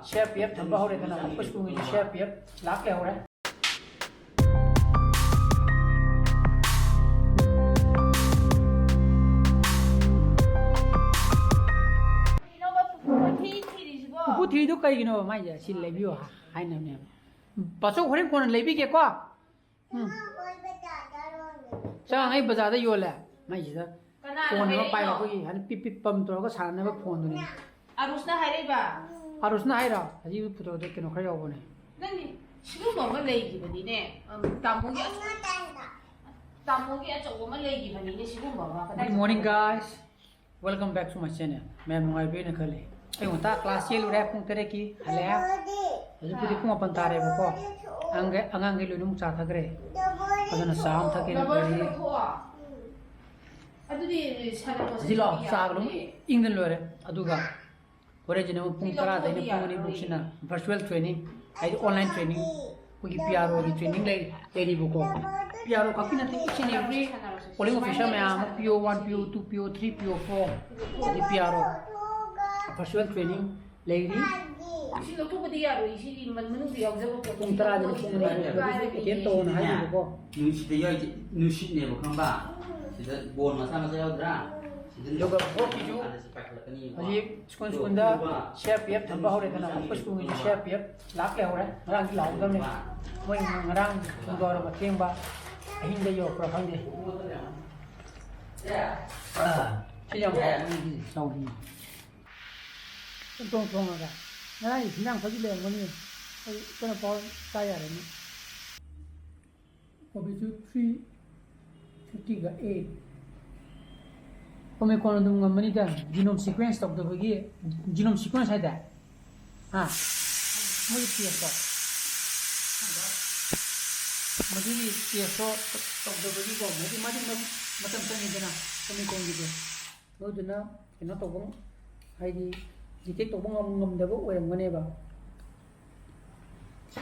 CAPF thamba hore dana apus kungi CAPF lak le hore pu thi do kai gino mai ja sil le bio hai nam ne paso hore kon le bi ke ko cha ngai bazar da yo le mai ji da phone ma pai la ko han pip pip pam to ko san na ba phone do ni arusna hai ba arusna hai ra haji photo de kino khaya yo ne nani sibu mo ma lei gi bani ne tamu gi acho ma lei gi bani ne sibu mo ma good morning guys welcome back to my channel मैं मंगाई पे न खले ai unta class ye lu re pung tere ki hale aji pudi kuma pantare ba ko angang lu num cha thagre adana sam thake ni bari adudi sana ko jilo sa lu ingden lo re aduga ore jine pung tara da ni pung ni buksina virtual training ai online training ko ki PRO ki training le ni bu ko PRO ka kina ti chine every polling official me am PO1 PO2 PO3 PO4 di PRO virtual training lady isi lo tu badi yaro isi man manu di yaw jabo ko pung tara ni pung ni ke to na hai bu ko nusi de yai nusi ne ba kan ba sida bon masa masa yaw dra yoga ko ki ju aji skun da CAPF thamba hore dana apus kungi CAPF lak le hore rang ki lau dam ne moi ngarang sungdor ba theng ba ahin de yo pra phang de siam ko ni sau di tong aga nai nang phaji le ngoni ai kana pa ta ya re ni ko bi ju 350 ga 8 kome kono dum ngamani da genome sequence tok do bagi genome sequence hai da ha moi tiya to madi tiya to tok do bagi ko madi matam tani dana kome kong gi de no duna eno to bong hai di detect to bong ngam da bo oram ngane ba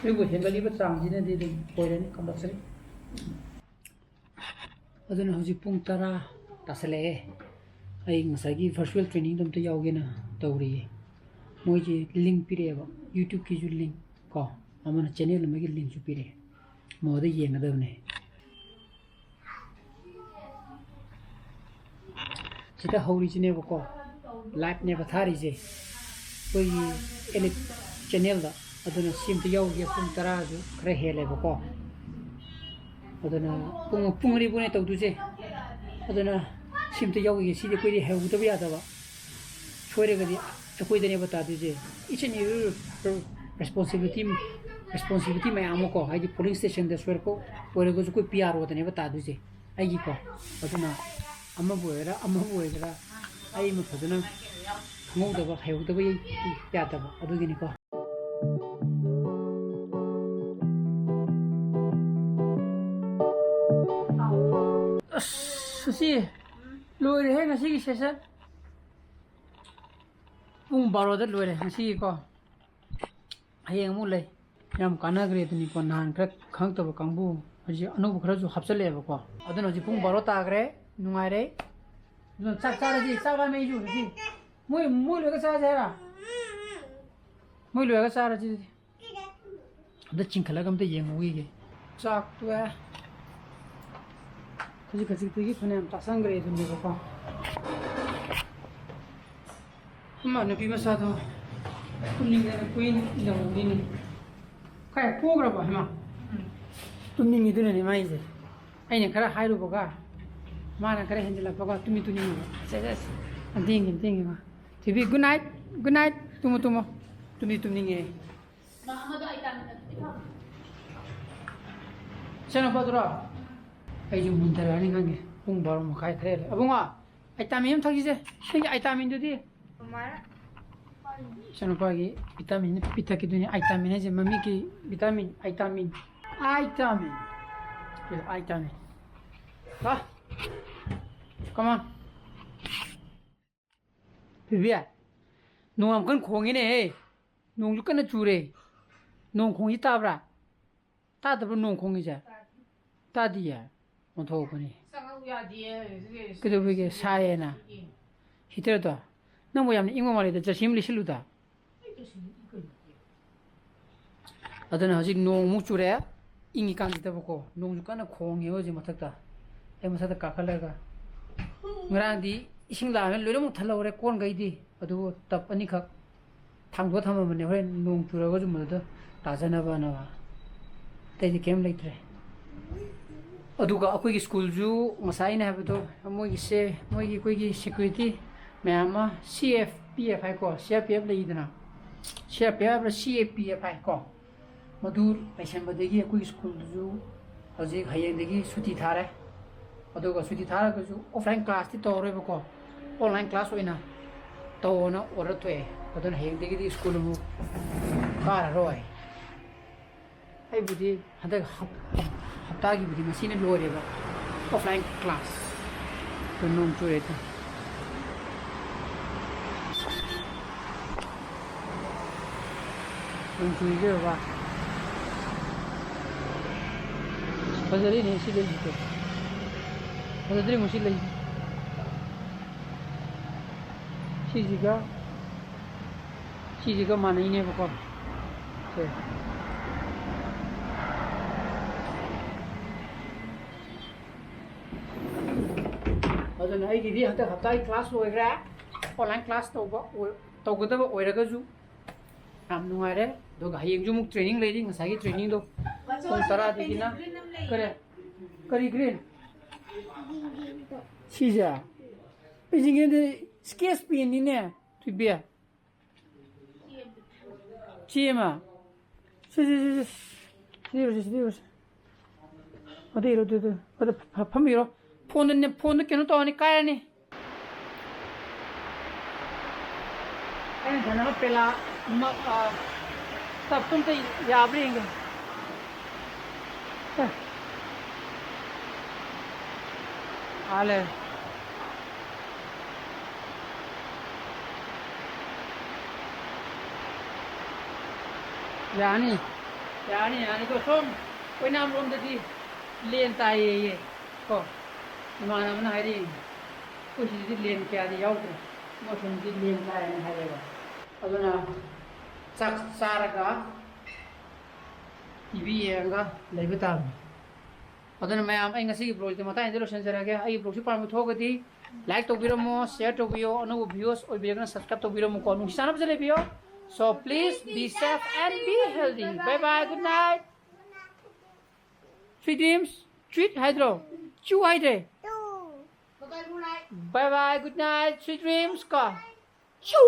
ribu hengali ba chang ji ne de de koire ni compulsory aduna hoji pung tara tasale ai ngasagi virtual training dum te yawge na tawri moi ji link pire ba youtube ki ju link ko amana channel ma gi link ju pire mo de yeng da ne sita hori ji ne ba ko live ne ba thari je koi ele channel da aduna sim te yawge pung tara ju khare hele ba ko aduna pung ri bu ne taw du je aduna simte yawgi si de koi he hu to ya da ba chore ga di koi de ne bata du je each and every responsibility mai amo ko ai di police station de swer ko ore go koi PRO de ne bata du je ai gi ko aduna amma boera ai ma phaduna ngau da ba he hu da ba ya da ba adu gi ni ko si loire he ngasi gi session pung 12 da loire ngasi ko hayeng mu lei yam kana gre tuni ko nan khra khang to kangbu haji anu khra ju hapsale ba ko aduna ji pung 12 ta gre nungai re ju chak char ji chak ba me ju ji moi lo ga sa ja moi lo ga sa ra ji da ching khala gam te yeng wi ge chak tu kaji tegi phane ta sangre dun ko ko ma no pi ma sa do tuning ne kuin no ni kai program ba ma tuning ni dun ni mai je ai ne kara hairu ba ga ma na kare henjela ba ga tumi tuning se ding ma tv good night tumu tumi tuning e ma amado ai tan chana ba dura ai ju mun tara ni ngange pung bar mo khai khre abunga ai tamim thagi je singa ai tamin du di mara chana pa gi vitamin pita ki duni ai tamin je mami ki vitamin ai tamin ha come on bibia nong kan khongi ne nong ju kan chure nong khongi ta bra ta da nong khongi ja ta di ya on to ko ni 그래도 그게 사회나 히트러다 너무 얌 잉어 말이다 저 심리 실루다 ꯑꯗꯨꯅ ꯍꯧꯖꯤꯛ ꯅꯣꯡꯃꯨꯛ ꯆꯨꯔꯦ ꯏꯪꯉꯤꯀꯥꯟꯁꯤꯗꯕꯀꯣ ꯅꯣꯡꯁꯨ ꯀꯟꯅ ꯈꯣꯡꯉꯦꯕ ꯍꯧꯖꯤꯛ ꯃꯊꯛꯇ ꯑꯩ ꯃꯊꯛꯇ ꯀꯥꯈꯠꯂꯒ ꯉꯔꯥꯡꯗꯤ ꯏꯁꯤꯡ ꯂꯥꯛꯑꯒ ꯂꯣꯏꯅꯃꯛ ꯊꯜꯍꯧꯔꯦ ꯀꯣꯟꯈꯩꯗꯤ ꯑꯗꯨꯕꯨ ꯇꯞ ꯑꯅꯤꯈꯛ ꯊꯥꯡꯗꯣꯛꯑ ꯊꯝꯃꯕꯅꯦ ꯍꯣꯔꯦꯟ ꯅꯣꯡ ꯆꯨꯔꯒꯁꯨ ꯃꯗꯨꯗ ꯇꯥꯖꯅꯕꯅ ꯑꯇꯩꯗꯤ ꯀꯩꯝ ꯂꯩꯇ꯭ꯔꯦ ꯑꯗꯨꯒ ꯑꯩꯈꯣꯏꯒꯤ ꯁ꯭ꯀꯨꯜꯁꯨ ꯉꯁꯥꯏ ꯑꯩꯅ ꯍꯥꯏꯕꯗꯣ ꯃꯣꯏꯒꯤꯁꯦ ꯃꯣꯏꯒꯤ ꯑꯩꯈꯣꯏꯒꯤ ꯁꯦꯀ꯭ꯌꯨꯔꯤꯇꯤ ꯃꯌꯥꯝ ꯑꯃ CAPF ꯍꯥꯏꯀꯣ CRPF ꯂꯩꯗꯅ CRPF ꯍꯥꯏꯕ꯭ꯔꯥ CAPF ꯍꯥꯏꯀꯣ ꯃꯗꯨ ꯂꯩꯁꯟꯕꯗꯒꯤ ꯑꯩꯈꯣꯏꯒꯤ ꯁ꯭ꯀꯨꯜꯗꯨꯁꯨ ꯍꯧꯖꯤꯛ ꯍꯌꯦꯡꯗꯒꯤ ꯁꯨꯇꯤ ꯊꯥꯔꯦ ꯑꯗꯨꯒ ꯁꯨꯇꯤ ꯊꯥꯔꯒꯁꯨ ꯑꯣꯐꯂꯥꯏꯟ ꯀ꯭ꯂꯥꯁꯇꯤ ꯇꯧꯔꯔꯣꯏꯕꯀꯣ ꯑꯣꯟꯂꯥꯏꯟ ꯀ꯭ꯂꯥꯁ ꯑꯣꯏꯅ ꯇꯧꯑꯣꯅ ꯑꯣꯔꯗꯔ ꯊꯣꯛꯑꯦ ꯑꯗꯨꯅ ꯍꯌꯦꯡꯗꯒꯤꯗꯤ ꯁ꯭ꯀꯨꯜ ꯑꯃꯨꯛ ꯀꯥꯔꯔꯣꯏ ꯑꯩꯕꯨꯗꯤ ꯍꯟꯗꯛ ꯍꯞꯇꯥꯒꯤꯕꯨꯗꯤ ꯉꯁꯤꯅ ꯂꯣꯏꯔꯦꯕ ꯑꯣꯐꯂꯥꯏꯟ ꯀ꯭ꯂꯥꯁ ꯑꯗꯨ ꯅꯣꯡ ꯆꯨꯔꯦꯗ ꯅꯣꯡ ꯆꯨꯏꯁꯦ ꯕꯕꯥ ꯐꯖꯔꯤꯅꯦ ꯁꯤ ꯂꯩꯁꯤꯁꯦ ꯐꯖꯗ꯭ꯔꯤ ꯃꯁꯤ ꯂꯩꯁꯤ ꯁꯤꯁꯤꯒ ꯃꯥꯟꯅꯩꯅꯦꯕꯀꯣ ꯁꯦ ꯑꯗꯨꯅ ꯑꯩꯒꯤꯗꯤ ꯍꯟꯗꯛ ꯍꯞꯇꯥꯒꯤ ꯀ꯭ꯂꯥꯁ ꯂꯣꯏꯈ꯭ꯔꯦ ꯑꯣꯟꯂꯥꯏꯟ ꯀ꯭ꯂꯥꯁ ꯇꯧꯒꯗꯕ ꯑꯣꯏꯔꯒꯁꯨ ꯌꯥꯝ ꯅꯨꯡꯉꯥꯏꯔꯦ ꯑꯗꯨꯒ ꯍꯌꯦꯡꯁꯨ ꯑꯃꯨꯛ ꯇ꯭ꯔꯦꯅꯤꯡ ꯂꯩꯔꯤ ꯉꯁꯥꯏꯒꯤ ꯇ꯭ꯔꯦꯅꯤꯡꯗꯣ ꯄꯨꯡ 10ꯗꯒꯤꯅ ꯀꯔꯤ ꯒ꯭ꯔꯤꯟ ꯁꯤꯁꯦ ꯄꯤꯖꯤꯡꯒꯦꯗꯤ ꯁ꯭ꯀꯦꯁ ꯄꯦꯟꯅꯤꯅꯦ ꯊꯣꯏꯕꯤ ꯆꯦꯃ ꯁꯤꯔꯣꯁꯤ ꯑꯗꯨ ꯏꯔꯣ ꯑꯗꯨ ꯐꯝꯕꯤꯔꯣ ꯐꯣꯟꯗ ꯀꯩꯅꯣ ꯇꯧꯔꯅꯤ ꯀꯥꯏꯔꯅꯤ ꯑꯩꯅ ꯊꯅꯕ ꯄꯦꯂꯥ ꯇꯞꯇꯨꯝꯇ ꯌꯥꯕ꯭ꯔꯥ ꯌꯦꯡꯒꯦ Ale. Yani ko som koi nam rom dadi len tai ye ko mana mana hari ko si len kya di yau ko mo som di len tai ne hari ba aduna sak saraga TV yenga leibata aduna mayam ai ngasi blog de mata indelo senjaraga ai blog si parmu thogadi like to biramo share to bio anu videos oi birana subscribe to biramo ko nu sana bjale bio. So please be safe and be healthy. Bye bye. Good night. Sweet dreams. Sweet hydro. Chew hydro. Bye bye. Good night. Sweet dreams. Chew.